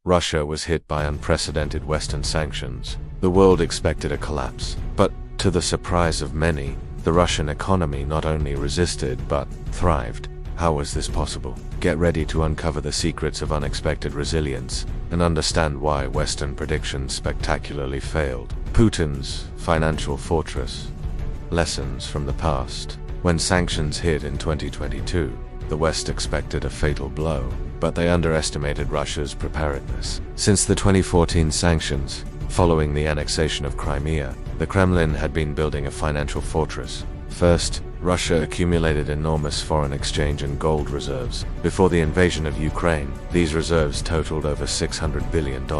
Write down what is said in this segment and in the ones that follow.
Russia was hit by unprecedented Western sanctions. The world expected a collapse, but to the surprise of many, the Russian economy not only resisted but thrived. How was this possible? Get ready to uncover the secrets of unexpected resilience and understand why Western predictions spectacularly failed. Putin's financial fortress. Lessons from the past. When sanctions hit in 2022, the West expected a fatal blow, but they underestimated Russia's preparedness. Since the 2014 sanctions, following the annexation of Crimea, the Kremlin had been building a financial fortress. First, Russia accumulated enormous foreign exchange and gold reserves. Before the invasion of Ukraine, these reserves totaled over $600 billion.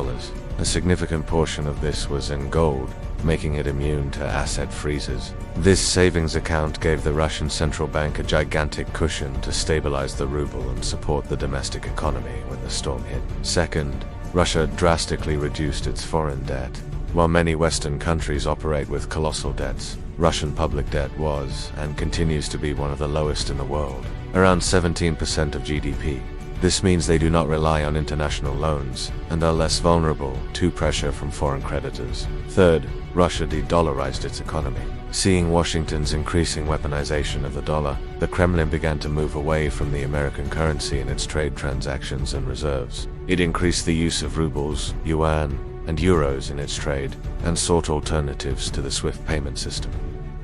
A significant portion of this was in gold, making it immune to asset freezes. This savings account gave the Russian central bank a gigantic cushion to stabilize the ruble and support the domestic economy when the storm hit. Second, Russia drastically reduced its foreign debt. While many Western countries operate with colossal debts, Russian public debt was, and continues to be, one of the lowest in the world, around 17% of GDP. This means they do not rely on international loans, and are less vulnerable to pressure from foreign creditors. Third, Russia de-dollarized its economy. Seeing Washington's increasing weaponization of the dollar, the Kremlin began to move away from the American currency in its trade transactions and reserves. It increased the use of rubles, yuan, and euros in its trade, and sought alternatives to the SWIFT payment system.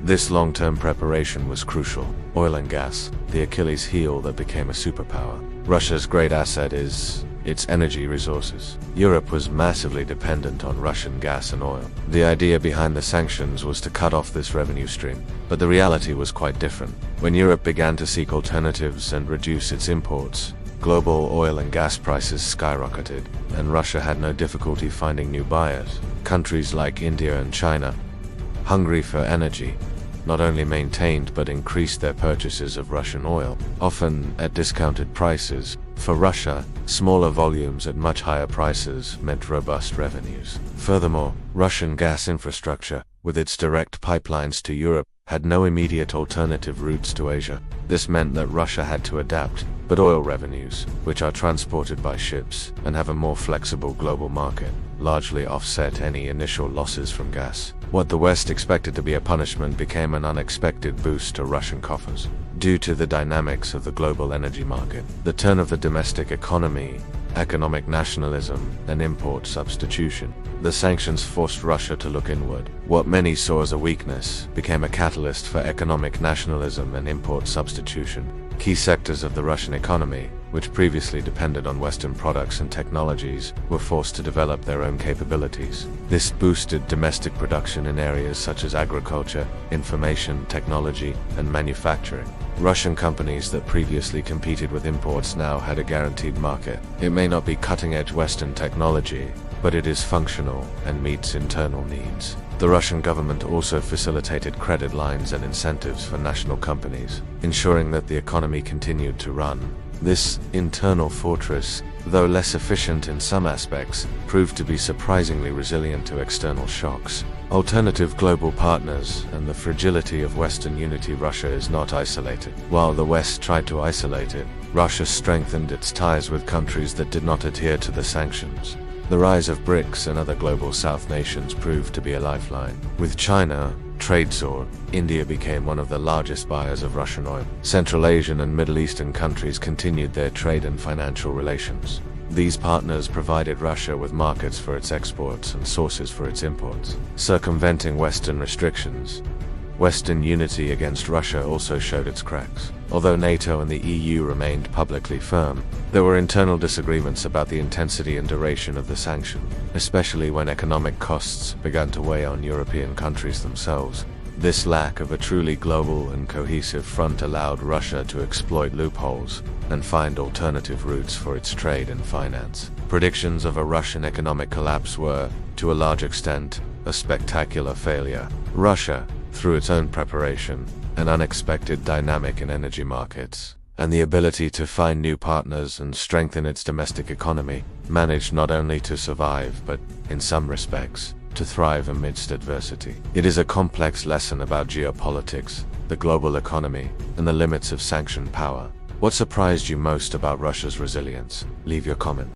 This long-term preparation was crucial. Oil and gas, the Achilles heel that became a superpower. Russia's great asset is its energy resources. Europe was massively dependent on Russian gas and oil. The idea behind the sanctions was to cut off this revenue stream, but the reality was quite different. When Europe began to seek alternatives and reduce its imports, global oil and gas prices skyrocketed, and Russia had no difficulty finding new buyers. Countries like India and China, hungry for energy, not only maintained but increased their purchases of Russian oil, often at discounted prices. For Russia, smaller volumes at much higher prices meant robust revenues. Furthermore, Russian gas infrastructure, with its direct pipelines to Europe, had no immediate alternative routes to Asia. This meant that Russia had to adapt, but oil revenues, which are transported by ships and have a more flexible global market, largely offset any initial losses from gas. What the West expected to be a punishment became an unexpected boost to Russian coffers. Due to the dynamics of the global energy market, the turn of the domestic economy, economic nationalism, and import substitution, the sanctions forced Russia to look inward. What many saw as a weakness became a catalyst for economic nationalism and import substitution. Key sectors of the Russian economy, which previously depended on Western products and technologies, were forced to develop their own capabilities. This boosted domestic production in areas such as agriculture, information technology, and manufacturing. Russian companies that previously competed with imports now had a guaranteed market. It may not be cutting-edge Western technology, but it is functional and meets internal needs. The Russian government also facilitated credit lines and incentives for national companies, ensuring that the economy continued to run. This internal fortress, though less efficient in some aspects, proved to be surprisingly resilient to external shocks. Alternative global partners and the fragility of Western unity. Russia is not isolated. While the West tried to isolate it, Russia strengthened its ties with countries that did not adhere to the sanctions. The rise of BRICS and other global South nations proved to be a lifeline. With China, trade soared. India became one of the largest buyers of Russian oil. Central Asian and Middle Eastern countries continued their trade and financial relations. These partners provided Russia with markets for its exports and sources for its imports. Circumventing Western restrictions, Western unity against Russia also showed its cracks. Although NATO and the EU remained publicly firm, there were internal disagreements about the intensity and duration of the sanction, especially when economic costs began to weigh on European countries themselves. This lack of a truly global and cohesive front allowed Russia to exploit loopholes and find alternative routes for its trade and finance. Predictions of a Russian economic collapse were, to a large extent, a spectacular failure. Russia, through its own preparation, an unexpected dynamic in energy markets, and the ability to find new partners and strengthen its domestic economy, managed not only to survive but, in some respects, to thrive amidst adversity. It is a complex lesson about geopolitics, the global economy, and the limits of sanctioned power. What surprised you most about Russia's resilience? Leave your comment.